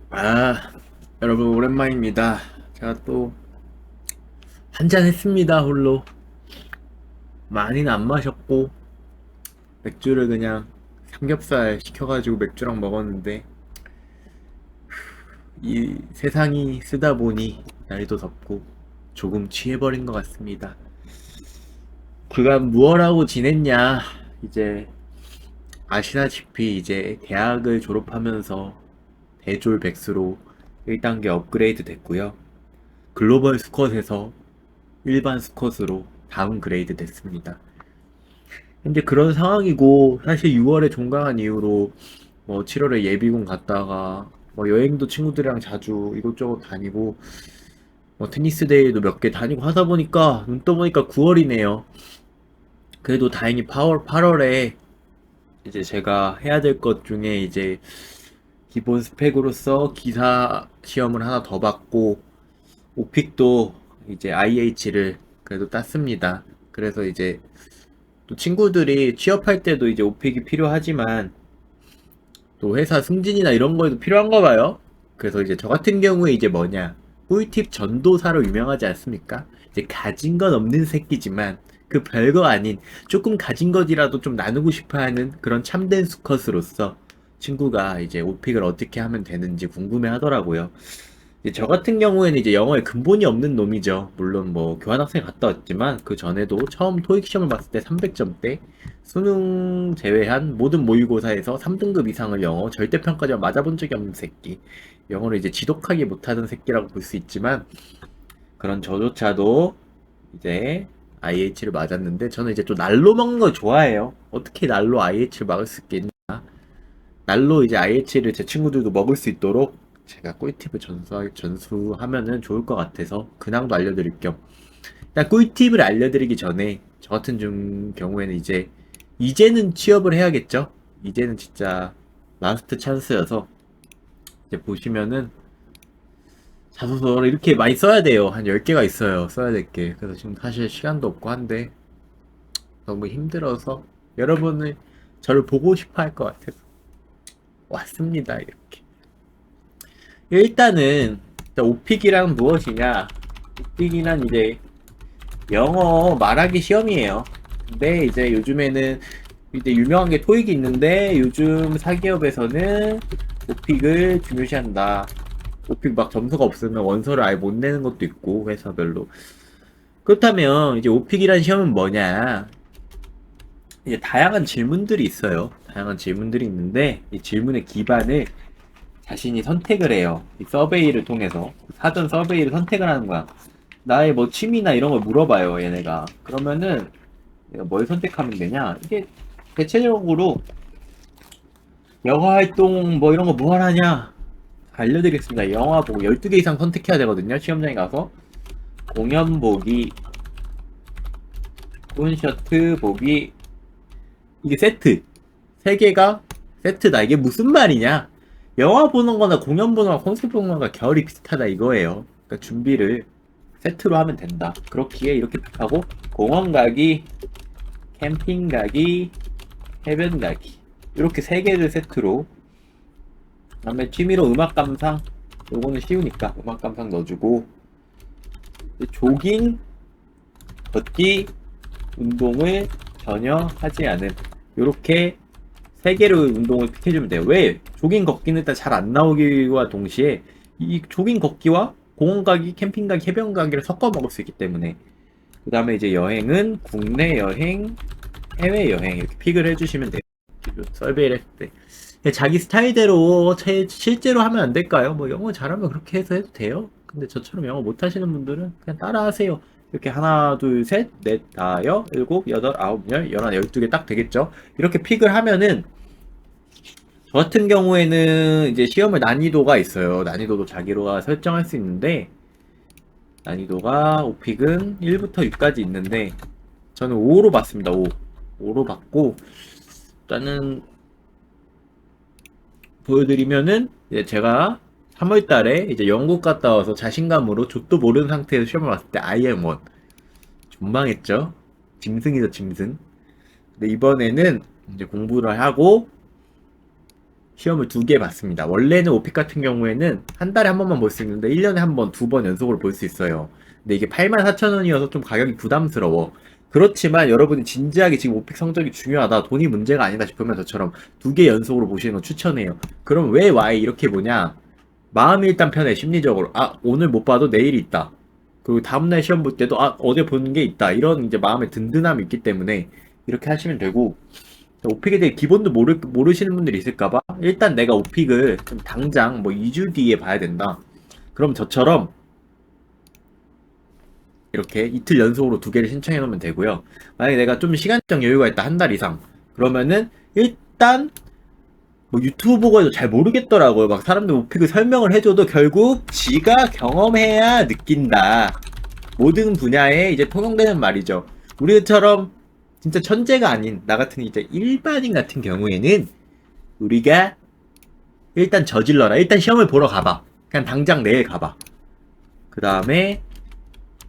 아, 여러분 오랜만입니다. 제가 또 한잔 했습니다, 홀로. 많이는 안 마셨고 맥주를 그냥 삼겹살 시켜가지고 맥주랑 먹었는데 이 세상이 쓰다 보니 날도 덥고 조금 취해버린 것 같습니다. 그간 무얼 하고 지냈냐? 이제 아시다시피 이제 대학을 졸업하면서 대졸 백수로 1단계 업그레이드 됐고요. 글로벌 스쿼트에서 일반 스쿼트로 다운그레이드 됐습니다. 현재 그런 상황이고, 사실 6월에 종강한 이후로 7월에 예비군 갔다가 여행도 친구들이랑 자주 이곳저곳 다니고, 테니스 대회도 몇 개 다니고 하다 보니까 눈 떠보니까 9월이네요. 그래도 다행히 8월에 이제 제가 해야 될 것 중에 이제 기본 스펙으로서 기사 시험을 하나 더 받고 오픽도 이제 IH를 그래도 땄습니다. 그래서 이제 또 친구들이 취업할 때도 이제 오픽이 필요하지만 또 회사 승진이나 이런 거에도 필요한가 봐요. 그래서 이제 저 같은 경우에 이제 뭐냐, 꿀팁 전도사로 유명하지 않습니까? 이제 가진 건 없는 새끼지만 그 별거 아닌 조금 가진 것이라도 좀 나누고 싶어 하는 그런 참된 수컷으로서 친구가 이제 오픽을 어떻게 하면 되는지 궁금해 하더라고요. 이제 저 같은 경우에는 이제 영어에 근본이 없는 놈이죠. 물론 교환학생 갔다 왔지만 그 전에도 처음 토익 시험을 봤을 때 300점대, 수능 제외한 모든 모의고사에서 3등급 이상을 영어 절대평가점 맞아본 적이 없는 새끼. 영어를 이제 지독하게 못하는 새끼라고 볼 수 있지만 그런 저조차도 이제 IH를 맞았는데, 저는 이제 또 날로 먹는 걸 좋아해요. 어떻게 날로 IH를 막을 수 있겠냐. 날로 이제 IH를 제 친구들도 먹을 수 있도록 제가 꿀팁을 전수하면은 좋을 것 같아서 근황도 알려드릴 겸, 일단 꿀팁을 알려드리기 전에 저 같은 경우에는 이제는 취업을 해야겠죠. 이제는 진짜 라스트 찬스여서 이제 보시면은 자소서를 이렇게 많이 써야 돼요. 한 10개가 있어요, 써야 될 게. 그래서 지금 사실 시간도 없고 한데 너무 힘들어서 여러분을 저를 보고 싶어 할 것 같아서 왔습니다, 이렇게. 일단은 오픽이란 무엇이냐? 오픽이란 이제 영어 말하기 시험이에요. 근데 이제 요즘에는 이제 유명한 게 토익이 있는데 요즘 사기업에서는 오픽을 중요시한다. 오픽 막 점수가 없으면 원서를 아예 못 내는 것도 있고 회사별로. 그렇다면 이제 오픽이란 시험은 뭐냐? 이제 다양한 질문들이 있어요. 다양한 질문들이 있는데 이 질문의 기반을 자신이 선택을 해요. 이 서베이를 통해서 사전 서베이를 선택을 하는 거야. 나의 취미나 이런 걸 물어봐요, 얘네가. 그러면은 내가 뭘 선택하면 되냐? 이게 대체적으로 영화 활동 이런 거 뭐 하냐? 알려드리겠습니다. 영화 보고 12개 이상 선택해야 되거든요, 시험장에 가서. 공연 보기, 콘서트 보기, 이게 세트. 3개가 세트다. 이게 무슨 말이냐? 영화 보는 거나 공연 보는 거나 콘서트 보는 거나 결이 비슷하다 이거예요. 그러니까 준비를 세트로 하면 된다. 그렇기에 이렇게 하고, 공원 가기, 캠핑 가기, 해변 가기, 이렇게 3개를 세트로. 그다음에 취미로 음악 감상, 요거는 쉬우니까 음악 감상 넣어주고, 조깅, 걷기, 운동을 전혀 하지 않음, 요렇게 3개로 운동을 픽해주면 돼요. 왜? 조깅 걷기는 일단 잘 안 나오기와 동시에 이 조깅 걷기와 공원 가기, 캠핑 가기, 해변 가기를 섞어 먹을 수 있기 때문에. 그 다음에 이제 여행은 국내 여행, 해외 여행 이렇게 픽을 해주시면 돼요. 설베이를 했을 때 자기 스타일대로 실제로 하면 안 될까요? 영어 잘하면 그렇게 해서 해도 돼요. 근데 저처럼 영어 못하시는 분들은 그냥 따라하세요. 이렇게 하나, 둘, 셋, 넷, 다섯, 일곱, 여덟, 아홉, 열, 열하나, 12개 딱 되겠죠? 이렇게 픽을 하면은, 저 같은 경우에는 이제 시험을 난이도가 있어요. 난이도도 자기가 설정할 수 있는데, 난이도가 오픽은 1부터 6까지 있는데, 저는 5로 봤습니다. 5. 5로 봤고, 일단은 보여드리면은, 이제 제가 3월 달에 이제 영국 갔다 와서 자신감으로 족도 모르는 상태에서 시험을 봤을 때 I am one. 존망했죠? 짐승이죠, 짐승. 근데 이번에는 이제 공부를 하고 시험을 2개 봤습니다. 원래는 오픽 같은 경우에는 한 달에 한 번만 볼 수 있는데 1년에 한 번, 2번 연속으로 볼 수 있어요. 근데 이게 84,000원이어서 좀 가격이 부담스러워. 그렇지만 여러분이 진지하게 지금 오픽 성적이 중요하다, 돈이 문제가 아니다 싶으면 저처럼 2개 연속으로 보시는 거 추천해요. 그럼 왜 와이 이렇게 보냐? 마음이 일단 편해, 심리적으로. 아, 오늘 못 봐도 내일이 있다. 그리고 다음날 시험 볼 때도 아, 어제 보는 게 있다. 이런 이제 마음의 든든함이 있기 때문에 이렇게 하시면 되고, 오픽에 대해 기본도 모르시는 분들이 있을까봐 일단 내가 오픽을 좀 당장 뭐 2주 뒤에 봐야 된다. 그럼 저처럼 이렇게 이틀 연속으로 2개를 신청해 놓으면 되고요. 만약에 내가 좀 시간적 여유가 있다, 한 달 이상, 그러면은 일단 뭐 유튜브 보고 해도 잘 모르겠더라고요. 막 사람들 오픽을 설명을 해줘도 결국 지가 경험해야 느낀다. 모든 분야에 이제 통용되는 말이죠. 우리처럼 진짜 천재가 아닌 나 같은 이제 일반인 같은 경우에는 우리가 일단 저질러라. 일단 시험을 보러 가봐. 그냥 당장 내일 가봐. 그 다음에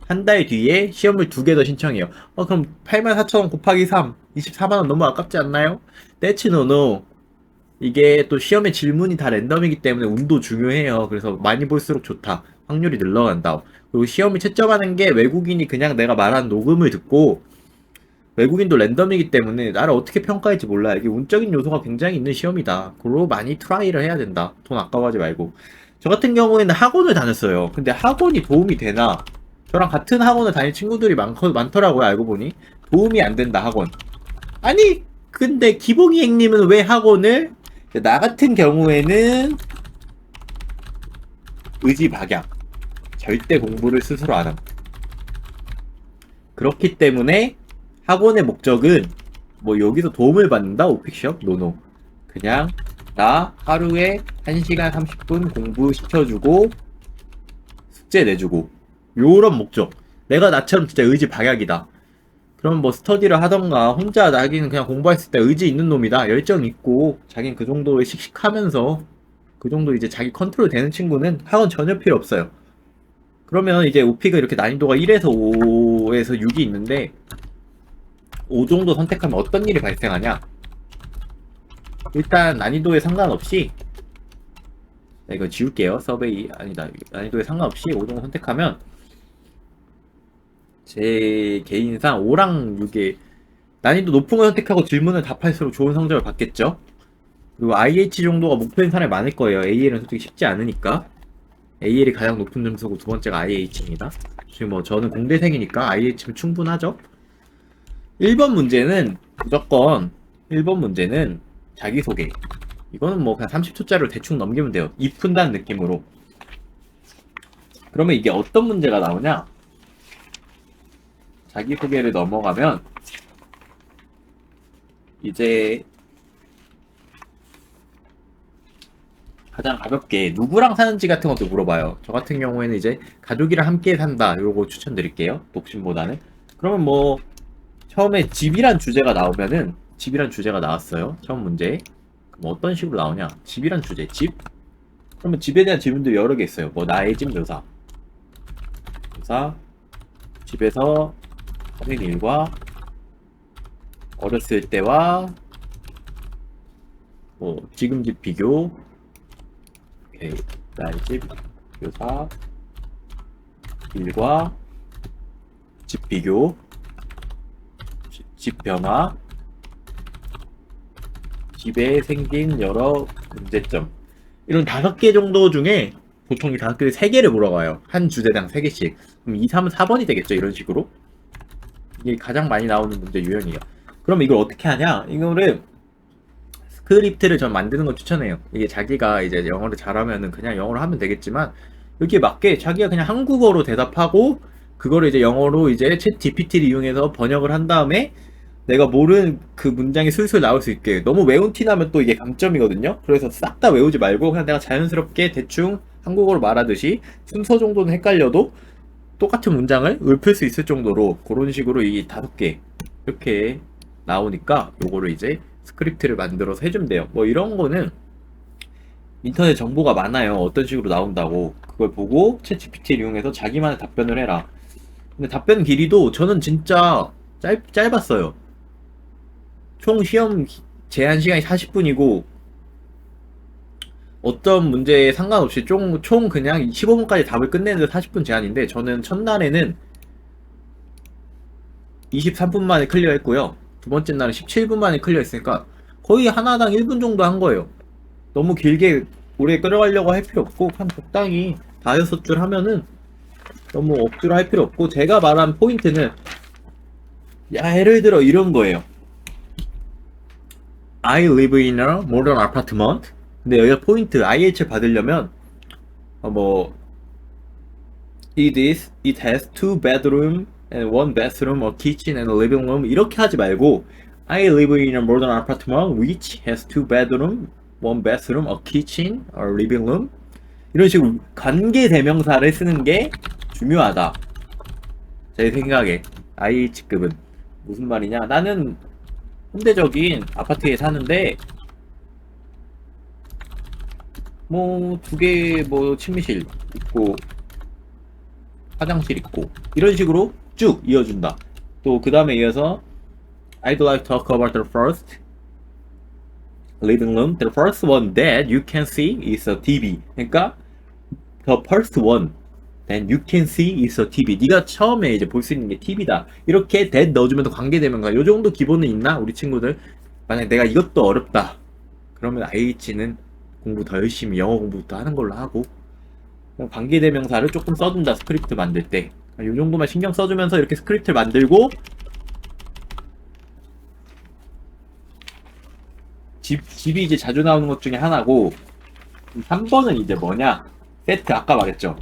한 달 뒤에 시험을 2개 더 신청해요. 그럼 84,000원 곱하기 3, 24만원 너무 아깝지 않나요? That's no no. 이게 또 시험의 질문이 다 랜덤이기 때문에 운도 중요해요. 그래서 많이 볼수록 좋다. 확률이 늘어난다. 그리고 시험이 채점하는 게 외국인이 그냥 내가 말한 녹음을 듣고, 외국인도 랜덤이기 때문에 나를 어떻게 평가할지 몰라. 이게 운적인 요소가 굉장히 있는 시험이다. 그리고 많이 트라이를 해야 된다. 돈 아까워하지 말고. 저 같은 경우에는 학원을 다녔어요. 근데 학원이 도움이 되나? 저랑 같은 학원을 다닐 친구들이 많더라고요. 알고 보니 도움이 안 된다, 학원. 아니, 근데 기봉이행님은 왜 학원을? 나 같은 경우에는 의지박약, 절대 공부를 스스로 안 함. 그렇기 때문에 학원의 목적은 뭐 여기서 도움을 받는다, 오픽시험? 노노. 그냥 나 하루에 1시간 30분 공부 시켜주고 숙제 내주고, 요런 목적. 내가 나처럼 진짜 의지박약이다, 그럼 뭐 스터디를 하던가, 혼자 자기는 그냥 공부했을 때 의지 있는 놈이다, 열정 있고 자기는 그 정도의 씩씩하면서 그 정도 이제 자기 컨트롤 되는 친구는 학원 전혀 필요 없어요. 그러면 이제 오픽은 이렇게 난이도가 1에서 5에서 6이 있는데 5 정도 선택하면 어떤 일이 발생하냐? 일단 난이도에 상관없이, 이거 지울게요. 서베이 아니다. 난이도에 상관없이 5 정도 선택하면 제 개인상 5랑 6에 난이도 높은 걸 선택하고 질문을 답할수록 좋은 성적을 받겠죠. 그리고 IH 정도가 목표인 사람이 많을 거예요. AL은 솔직히 쉽지 않으니까. AL이 가장 높은 점수고 두 번째가 IH입니다. 지금 뭐 저는 공대생이니까 IH면 충분하죠. 1번 문제는 무조건 1번 문제는 자기소개. 이거는 뭐 그냥 30초짜리로 대충 넘기면 돼요. 입 푼다는 느낌으로. 그러면 이게 어떤 문제가 나오냐? 자기소개를 넘어가면 이제 가장 가볍게 누구랑 사는지 같은 것도 물어봐요. 저 같은 경우에는 이제 가족이랑 함께 산다, 요거 추천드릴게요. 독신보다는. 그러면 뭐 처음에 집이란 주제가 나오면은, 집이란 주제가 나왔어요, 처음 문제. 그럼 어떤 식으로 나오냐? 집이란 주제, 집? 그러면 집에 대한 질문들이 여러 개 있어요. 뭐 나의 집 묘사, 집에서 하는 일과 어렸을 때와 뭐 지금 집 비교, 오케이. 나의 집 묘사, 일과 집 비교, 집 변화, 집에 생긴 여러 문제점. 이런 5개 정도 중에 보통 이 5개 3개를 물어봐요. 한 주제당 3개씩. 그럼 2, 3은 4번이 되겠죠, 이런 식으로. 이게 가장 많이 나오는 문제 유형이에요. 그럼 이걸 어떻게 하냐? 이거를 스크립트를 전 만드는 걸 추천해요. 이게 자기가 이제 영어를 잘하면은 그냥 영어로 하면 되겠지만, 여기에 맞게 자기가 그냥 한국어로 대답하고 그거를 이제 영어로 이제 챗 GPT를 이용해서 번역을 한 다음에 내가 모르는 그 문장이 술술 나올 수 있게. 너무 외운 티 나면 또 이게 감점이거든요. 그래서 싹 다 외우지 말고 그냥 내가 자연스럽게 대충 한국어로 말하듯이 순서 정도는 헷갈려도 똑같은 문장을 읊을 수 있을 정도로 그런 식으로 이 5개 이렇게 나오니까 요거를 이제 스크립트를 만들어서 해주면 돼요. 뭐 이런 거는 인터넷 정보가 많아요. 어떤 식으로 나온다고. 그걸 보고 챗 GPT를 이용해서 자기만의 답변을 해라. 근데 답변 길이도 저는 진짜 짧았어요. 총 시험 제한 시간이 40분이고 어떤 문제에 상관없이 총 그냥 15분까지 답을 끝내는데 40분 제한인데, 저는 첫날에는 23분 만에 클리어했고요. 두 번째 날은 17분 만에 클리어했으니까 거의 하나당 1분 정도 한 거예요. 너무 길게 오래 끌어가려고 할 필요 없고, 한 적당히 5-6줄 하면은 너무 억지로 할 필요 없고, 제가 말한 포인트는, 예를 들어 이런 거예요. I live in a modern apartment. 근데 여기가 포인트, IH를 받으려면 it has 2 bedroom and 1 bathroom, a kitchen and a living room, 이렇게 하지 말고 I live in a modern apartment which has 2 bedroom, 1 bathroom, a kitchen, a living room, 이런 식으로 관계대명사를 쓰는 게 중요하다. 제 생각에 IH급은 무슨 말이냐, 나는 현대적인 아파트에 사는데 뭐 2개 뭐 침실 있고 화장실 있고, 이런 식으로 쭉 이어준다. 또 그 다음에 이어서 I'd like to talk about the first living room. The first one that you can see is a TV. 그러니까 the first one that you can see is a TV. 네가 처음에 이제 볼 수 있는 게 TV다. 이렇게 that 넣어주면 더 관계되면가. 요 정도 기본은 있나? 우리 친구들. 만약에 내가 이것도 어렵다, 그러면 IH는 공부 더 열심히 영어 공부부터 하는 걸로 하고, 관계대명사를 조금 써준다, 스크립트 만들 때. 이 정도만 신경 써주면서 이렇게 스크립트를 만들고, 집이 이제 자주 나오는 것 중에 하나고, 3번은 이제 뭐냐, 세트. 아까 말했죠.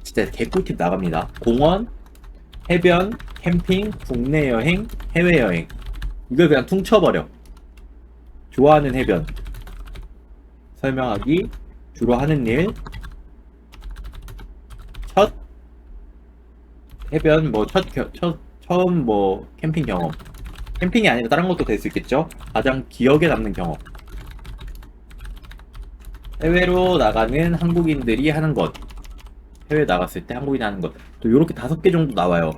진짜 개꿀팁 나갑니다. 공원, 해변, 캠핑, 국내 여행, 해외 여행. 이걸 그냥 퉁쳐버려. 좋아하는 해변, 설명하기, 주로 하는 일, 첫 해변, 뭐 처음 뭐 캠핑 경험, 캠핑이 아니라 다른 것도 될 수 있겠죠. 가장 기억에 남는 경험, 해외로 나가는 한국인들이 하는 것, 해외 나갔을 때 한국인이 하는 것. 또 요렇게 5개 정도 나와요.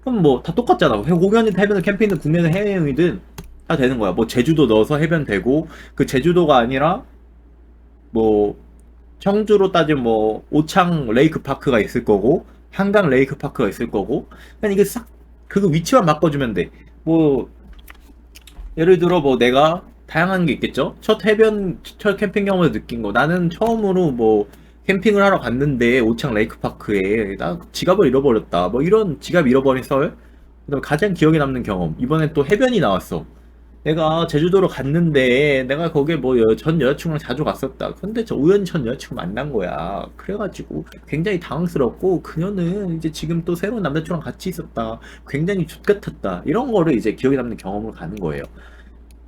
그럼 뭐 다 똑같잖아. 공연이든 해변이든 캠핑이든 국내든 해외여행이든 다 되는 거야. 뭐 제주도 넣어서 해변 되고, 그 제주도가 아니라 뭐 청주로 따지면 뭐 오창 레이크 파크가 있을 거고, 한강 레이크 파크가 있을 거고, 그냥 이게 싹 그 위치만 바꿔주면 돼. 뭐 예를 들어 뭐 내가 다양한 게 있겠죠. 첫 캠핑 경험을 느낀 거. 나는 처음으로 뭐 캠핑을 하러 갔는데 오창 레이크 파크에 나 지갑을 잃어버렸다. 뭐 이런 지갑 잃어버린 썰. 그다음에 가장 기억에 남는 경험. 이번엔 또 해변이 나왔어. 내가 제주도로 갔는데 내가 거기에 뭐 전 여자친구랑 자주 갔었다. 근데 저 우연히 전 여자친구 만난 거야. 그래가지고 굉장히 당황스럽고, 그녀는 이제 지금 또 새로운 남자친구랑 같이 있었다. 굉장히 족같았다. 이런 거를 이제 기억에 남는 경험으로 가는 거예요.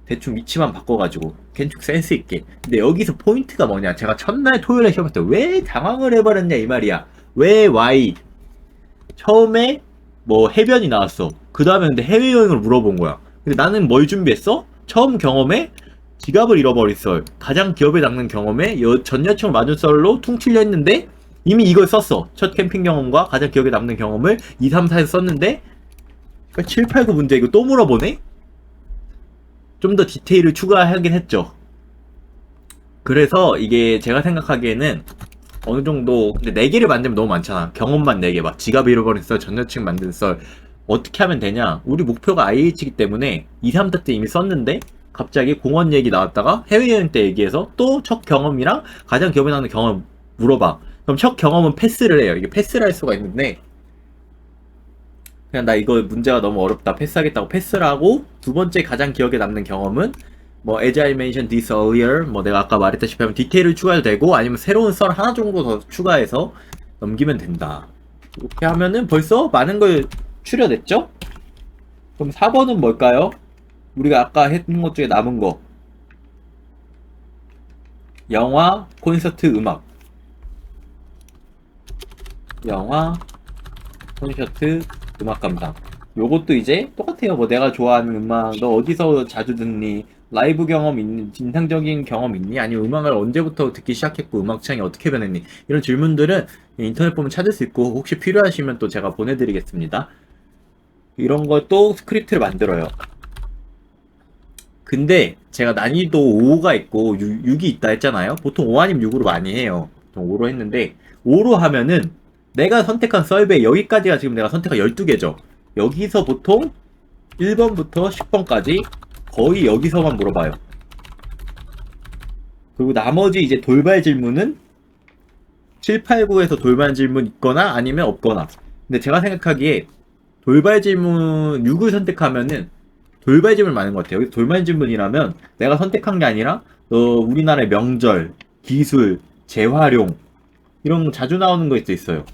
대충 위치만 바꿔가지고 괜찮 센스 있게. 근데 여기서 포인트가 뭐냐, 제가 첫날 토요일에 시험할 때 왜 당황을 해버렸냐 이 말이야. 왜 Y 처음에 뭐 해변이 나왔어. 그 다음에 근데 해외여행을 물어본 거야. 근데 나는 뭘 준비했어? 처음 경험에 지갑을 잃어버린 썰, 가장 기억에 남는 경험에 전 여친을 맞은 썰로 퉁치려 했는데 이미 이걸 썼어. 첫 캠핑 경험과 가장 기억에 남는 경험을 2, 3, 4에서 썼는데 7, 8, 9 문제 이거 또 물어보네? 좀 더 디테일을 추가하긴 했죠. 그래서 이게 제가 생각하기에는 어느 정도, 근데 4개를 만들면 너무 많잖아. 경험만 4개, 막 지갑 잃어버린 썰, 전 여친 만든 썰. 어떻게 하면 되냐? 우리 목표가 IH이기 때문에 2, 3타 때 이미 썼는데 갑자기 공원 얘기 나왔다가 해외여행 때 얘기해서 또 첫 경험이랑 가장 기억에 남는 경험 물어봐. 그럼 첫 경험은 패스를 해요. 이게 패스를 할 수가 있는데, 그냥 나 이거 문제가 너무 어렵다, 패스하겠다고 패스를 하고, 두 번째 가장 기억에 남는 경험은 뭐 as I mentioned this earlier, 뭐 내가 아까 말했다시피 하면 디테일을 추가해도 되고, 아니면 새로운 썰 하나 정도 더 추가해서 넘기면 된다. 이렇게 하면은 벌써 많은 걸 추려냈죠? 그럼 4번은 뭘까요? 우리가 아까 했던 것 중에 남은 거. 영화, 콘서트, 음악. 영화, 콘서트, 음악 감상. 요것도 이제 똑같아요. 뭐 내가 좋아하는 음악, 너 어디서 자주 듣니? 라이브 경험 있니? 인상적인 경험 있니? 아니면 음악을 언제부터 듣기 시작했고 음악 취향이 어떻게 변했니? 이런 질문들은 인터넷 보면 찾을 수 있고, 혹시 필요하시면 또 제가 보내드리겠습니다. 이런 거 또 스크립트를 만들어요. 근데 제가 난이도 5가 있고 6이 있다 했잖아요. 보통 5 아니면 6으로 많이 해요. 보통 5로 했는데 5로 하면은 내가 선택한 썰베 여기까지가 지금 내가 선택한 12개죠. 여기서 보통 1번부터 10번까지 거의 여기서만 물어봐요. 그리고 나머지 이제 돌발 질문은 7, 8, 9에서 돌발 질문 있거나 아니면 없거나. 근데 제가 생각하기에 돌발 질문 6을 선택하면은 돌발 질문 많은 것 같아요. 여기 돌발 질문이라면 내가 선택한 게 아니라 우리나라의 명절, 기술, 재활용 이런 거 자주 나오는 거 있어요.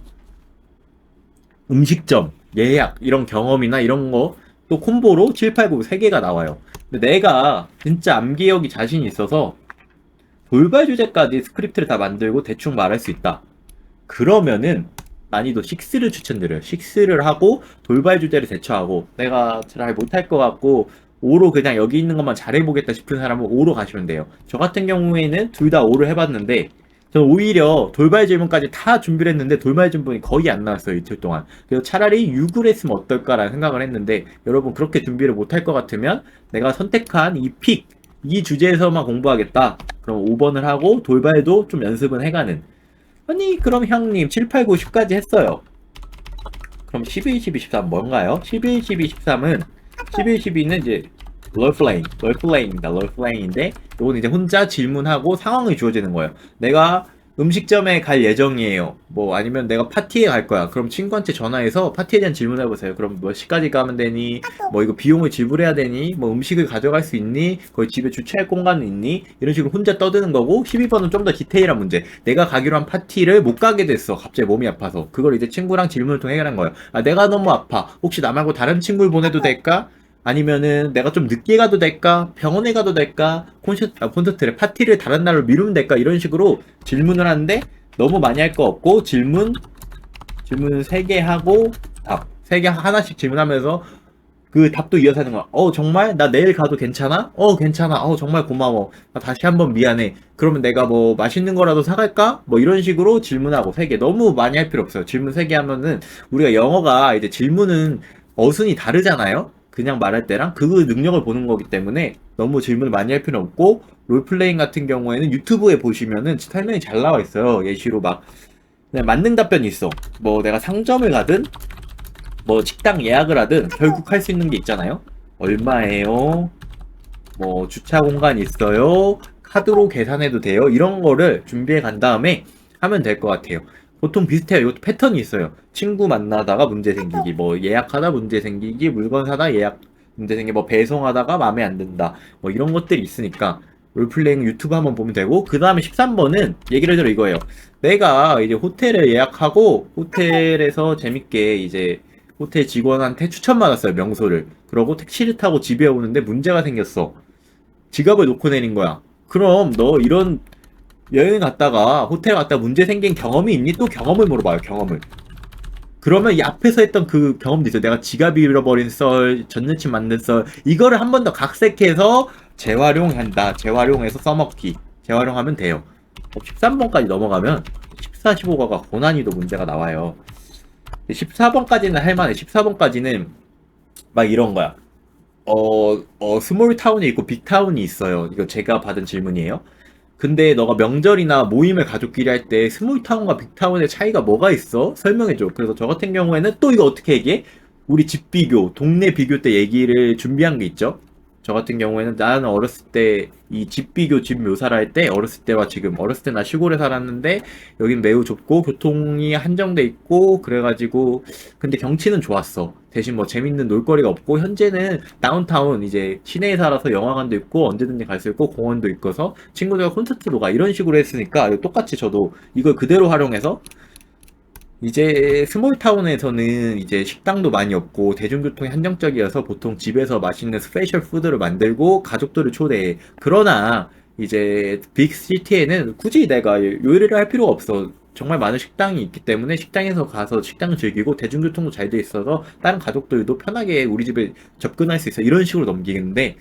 음식점, 예약 이런 경험이나 이런 거 또 콤보로 7, 8, 9 3개가 나와요. 근데 내가 진짜 암기력이 자신이 있어서 돌발 주제까지 스크립트를 다 만들고 대충 말할 수 있다. 그러면은 난이도 6를 추천드려요. 6를 하고 돌발 주제를 대처하고 내가 잘 못할 것 같고 5로 그냥 여기 있는 것만 잘해보겠다 싶은 사람은 5로 가시면 돼요. 저 같은 경우에는 둘 다 5를 해봤는데 저는 오히려 돌발 질문까지 다 준비를 했는데 돌발 질문이 거의 안 나왔어요. 이틀 동안. 그래서 차라리 6을 했으면 어떨까라는 생각을 했는데 여러분 그렇게 준비를 못할 것 같으면 내가 선택한 이 주제에서만 공부하겠다. 그럼 5번을 하고 돌발도 좀 연습은 해가는. 아니 그럼 형님 7, 8, 9, 10까지 했어요. 그럼 11, 12, 13 뭔가요? 11, 12, 13은 11, 12는 이제 롤플레잉입니다. 롤플레잉인데 이건 이제 혼자 질문하고 상황이 주어지는 거예요. 내가 음식점에 갈 예정이에요. 뭐 아니면 내가 파티에 갈 거야. 그럼 친구한테 전화해서 파티에 대한 질문을 해보세요. 그럼 몇 시까지 가면 되니? 뭐 이거 비용을 지불해야 되니? 뭐 음식을 가져갈 수 있니? 거기 집에 주차할 공간은 있니? 이런 식으로 혼자 떠드는 거고 12번은 좀 더 디테일한 문제. 내가 가기로 한 파티를 못 가게 됐어. 갑자기 몸이 아파서. 그걸 이제 친구랑 질문을 통해 해결한 거예요. 아 내가 너무 아파. 혹시 나 말고 다른 친구를 보내도 될까? 아니면은 내가 좀 늦게 가도 될까? 병원에 가도 될까? 콘서트를 파티를 다른 날로 미루면 될까? 이런 식으로 질문을 하는데 너무 많이 할 거 없고 질문 3개 하고 답 3개 하나씩 질문하면서 그 답도 이어서 하는 거야. 정말? 나 내일 가도 괜찮아? 괜찮아. 정말 고마워. 나 다시 한번 미안해. 그러면 내가 뭐 맛있는 거라도 사갈까? 뭐 이런 식으로 질문하고 3개. 너무 많이 할 필요 없어요. 질문 3개 하면은 우리가 영어가 이제 질문은 어순이 다르잖아요? 그냥 말할 때랑 그 능력을 보는 거기 때문에 너무 질문을 많이 할 필요는 없고 롤플레잉 같은 경우에는 유튜브에 보시면은 설명이 잘 나와 있어요. 예시로 막 그냥 맞는 답변이 있어. 뭐 내가 상점을 가든 뭐 식당 예약을 하든 결국 할 수 있는 게 있잖아요. 얼마예요? 뭐 주차 공간 있어요? 카드로 계산해도 돼요? 이런 거를 준비해 간 다음에 하면 될 것 같아요. 보통 비슷해요. 이것도 패턴이 있어요. 친구 만나다가 문제 생기기, 뭐 예약하다 문제 생기기, 물건 사다 예약 문제 생기기, 뭐 배송하다가 마음에 안 든다, 뭐 이런 것들이 있으니까 롤플레잉 유튜브 한번 보면 되고, 그 다음에 13번은 얘기를 들어 이거예요. 내가 이제 호텔을 예약하고 호텔에서 재밌게 이제 호텔 직원한테 추천받았어요, 명소를. 그러고 택시를 타고 집에 오는데 문제가 생겼어. 지갑을 놓고 내린 거야. 그럼 너 이런 여행 갔다가 호텔 갔다가 문제 생긴 경험이 있니? 또 경험을 물어봐요, 경험을. 그러면 이 앞에서 했던 그 경험도 있어요. 내가 지갑 잃어버린 썰, 전 여친 만든 썰, 이거를 한 번 더 각색해서 재활용한다. 재활용해서 써먹기. 재활용하면 돼요. 13번까지 넘어가면 14, 15가가 고난이도 문제가 나와요. 14번까지는 할만해. 14번까지는 막 이런 거야. 스몰 타운이 있고 빅 타운이 있어요. 이거 제가 받은 질문이에요. 근데 너가 명절이나 모임을 가족끼리 할 때 스몰 타운과 빅 타운의 차이가 뭐가 있어? 설명해줘. 그래서 저 같은 경우에는 또 이거 어떻게 얘기해? 우리 집 비교, 동네 비교 때 얘기를 준비한 게 있죠. 저 같은 경우에는 나는 어렸을 때 이 집 비교, 집 묘사를 할 때 어렸을 때와 지금 어렸을 때 나 시골에 살았는데 여긴 매우 좁고 교통이 한정돼 있고 그래가지고 근데 경치는 좋았어. 대신 뭐 재밌는 놀거리가 없고 현재는 다운타운 이제 시내에 살아서 영화관도 있고 언제든지 갈 수 있고 공원도 있고서 친구들과 콘서트도 가 이런 식으로 했으니까 똑같이 저도 이걸 그대로 활용해서 이제 스몰타운에서는 이제 식당도 많이 없고 대중교통이 한정적이어서 보통 집에서 맛있는 스페셜 푸드를 만들고 가족들을 초대해. 그러나 이제 빅시티에는 굳이 내가 요리를 할 필요가 없어. 정말 많은 식당이 있기 때문에 식당에서 가서 식당을 즐기고 대중교통도 잘 돼 있어서 다른 가족들도 편하게 우리 집에 접근할 수 있어. 이런 식으로 넘기는데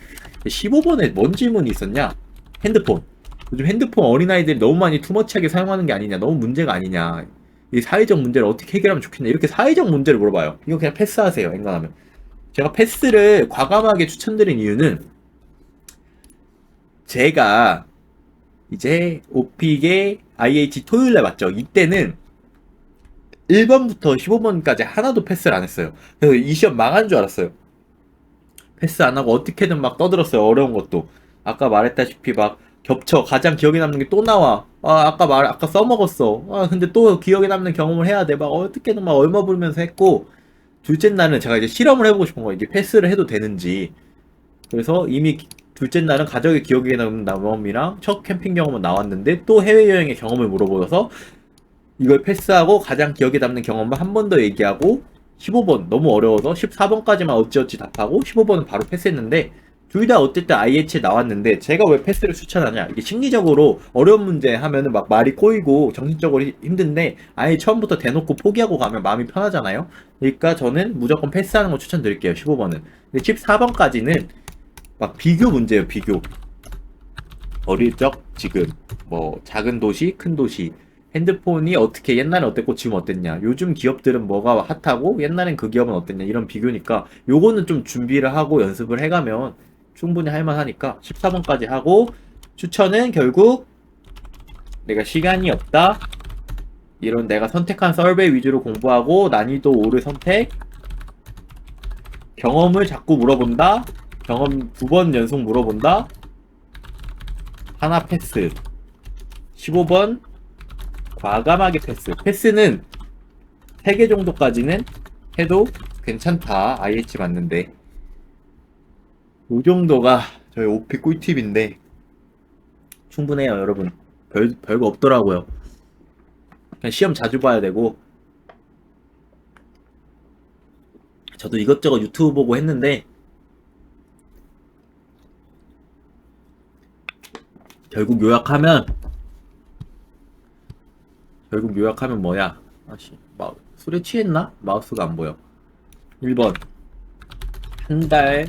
15번에 뭔 질문이 있었냐? 핸드폰. 요즘 핸드폰 어린아이들이 너무 많이 투머치하게 사용하는 게 아니냐? 너무 문제가 아니냐? 이 사회적 문제를 어떻게 해결하면 좋겠냐 이렇게 사회적 문제를 물어봐요. 이거 그냥 패스하세요. 앵간하면 제가 패스를 과감하게 추천드린 이유는 제가 이제 오픽의 IH 토요일날 맞죠? 이때는 1번부터 15번까지 하나도 패스를 안 했어요. 그래서 이 시험 망한 줄 알았어요. 패스 안 하고 어떻게든 막 떠들었어요. 어려운 것도. 아까 말했다시피 막 겹쳐. 가장 기억에 남는 게 또 나와. 아까 써먹었어. 근데 또 기억에 남는 경험을 해야 돼. 막 어떻게든 막 얼마 부르면서 했고, 둘째 날은 제가 이제 실험을 해보고 싶은 거예요. 이게 패스를 해도 되는지. 그래서 이미 둘째 날은 가족의 기억에 남는 경험이랑 첫 캠핑 경험은 나왔는데, 또 해외여행의 경험을 물어보셔서 이걸 패스하고 가장 기억에 남는 경험만 한 번 더 얘기하고 15번 너무 어려워서 14번까지만 어찌어찌 답하고 15번은 바로 패스했는데, 둘 다 어쨌든 IH에 나왔는데 제가 왜 패스를 추천하냐, 이게 심리적으로 어려운 문제 하면은 막 말이 꼬이고 정신적으로 힘든데 아예 처음부터 대놓고 포기하고 가면 마음이 편하잖아요. 그러니까 저는 무조건 패스하는 거 추천드릴게요. 15번은. 근데 14번까지는 막 비교 문제예요. 비교. 어릴 적 지금 뭐 작은 도시 큰 도시, 핸드폰이 어떻게 옛날엔 어땠고 지금 어땠냐, 요즘 기업들은 뭐가 핫하고 옛날엔 그 기업은 어땠냐, 이런 비교니까 요거는 좀 준비를 하고 연습을 해가면 충분히 할만하니까 14번까지 하고, 추천은 결국 내가 시간이 없다 이런 내가 선택한 서베이 위주로 공부하고 난이도 5를 선택, 경험을 자꾸 물어본다, 경험 2번 연속 물어본다, 하나 패스, 15번 과감하게 패스. 패스는 3개 정도까지는 해도 괜찮다. IH 맞는데. 요 정도가 저희 오피 꿀팁인데 충분해요, 여러분. 별거 없더라고요. 그냥 시험 자주 봐야 되고. 저도 이것저것 유튜브 보고 했는데 결국 요약하면 뭐야? 술에 취했나? 마우스가 안 보여. 1번. 한 달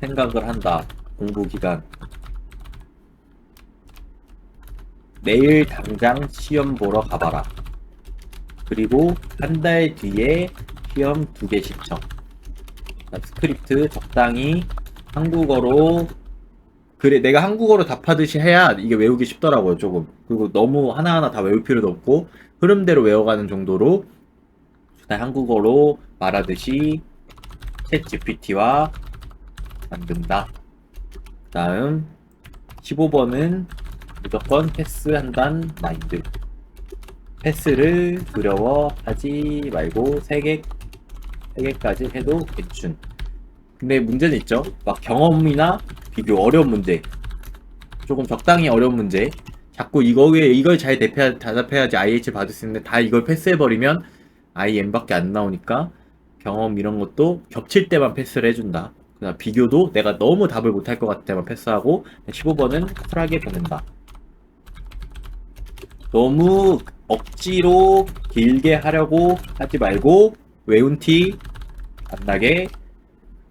생각을 한다. 공부 기간. 내일 당장 시험 보러 가봐라. 그리고 한 달 뒤에 시험 2개 신청. 스크립트 적당히 한국어로, 그래, 내가 한국어로 답하듯이 해야 이게 외우기 쉽더라고요, 조금. 그리고 너무 하나하나 다 외울 필요도 없고, 흐름대로 외워가는 정도로 한국어로 말하듯이 챗 GPT와 만든다. 다음, 15번은 무조건 패스한단 마인드. 패스를 두려워하지 말고 3개까지 해도 괜춘. 근데 문제는 있죠. 막 경험이나 비교, 어려운 문제, 조금 적당히 어려운 문제, 자꾸 이걸 잘 대답해야지 IH 받을 수 있는데 다 이걸 패스해버리면 IM밖에 안 나오니까 경험 이런 것도 겹칠 때만 패스를 해준다. 그다음 비교도 내가 너무 답을 못할 것 같을 때만 패스하고, 15번은 쿨하게 보낸다. 너무 억지로 길게 하려고 하지 말고 외운 티 안 나게,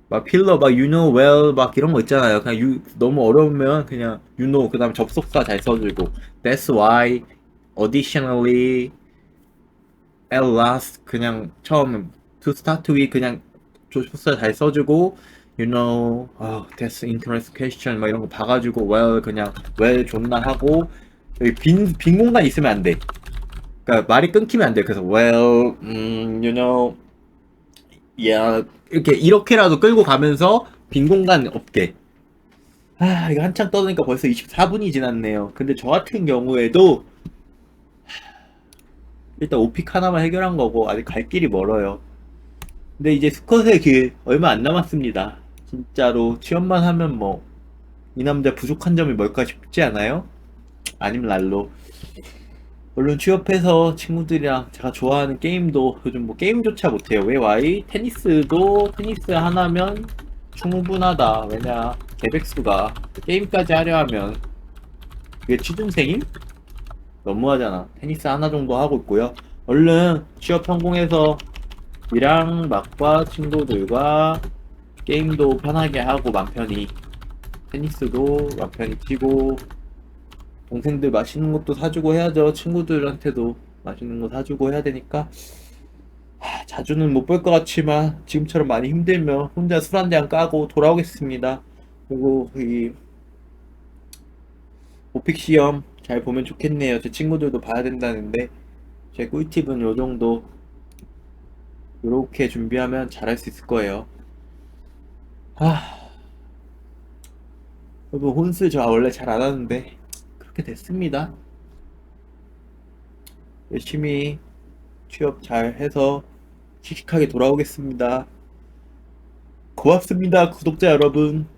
막 필러 막 you know well 막 이런 거 있잖아요. 그냥 너무 어려우면 그냥 you know, 그 다음 접속사 잘 써주고 that's why, additionally, at last, 그냥 처음 to start with 그냥 접속사 잘 써주고 you know, that's interesting question 막 이런 거 봐가지고 well 그냥 well 존나 하고, 여기 빈 공간 있으면 안 돼. 그러니까 말이 끊기면 안 돼. 그래서 well, you know, yeah, 이렇게라도 끌고 가면서 빈 공간 없게. 이거 한창 떠드니까 벌써 24분이 지났네요. 근데 저 같은 경우에도 일단 오픽 하나만 해결한 거고 아직 갈 길이 멀어요. 근데 이제 스컷의 길 얼마 안 남았습니다. 진짜로 취업만 하면 뭐 이 남자 부족한 점이 뭘까 싶지 않아요? 아님 랄로. 물론 취업해서 친구들이랑 제가 좋아하는 게임도 요즘 뭐 게임조차 못해요. 왜 와이? 테니스도 테니스 하나면 충분하다. 왜냐, 개백수가 게임까지 하려 하면 그게 취준생임? 너무하잖아. 테니스 하나 정도 하고 있고요. 얼른 취업 성공해서 이랑 막과 친구들과 게임도 편하게 하고 맘 편히, 테니스도 맘 편히 치고, 동생들 맛있는 것도 사주고 해야죠. 친구들한테도 맛있는 거 사주고 해야 되니까. 자주는 못 볼 것 같지만 지금처럼 많이 힘들면 혼자 술 한 잔 까고 돌아오겠습니다. 그리고 오픽 시험 잘 보면 좋겠네요. 제 친구들도 봐야 된다는데 제 꿀팁은 요 정도 요렇게 준비하면 잘할 수 있을 거예요. 아, 여러분 혼술 저 원래 잘 안 하는데 그렇게 됐습니다. 열심히 취업 잘 해서 씩씩하게 돌아오겠습니다. 고맙습니다, 구독자 여러분.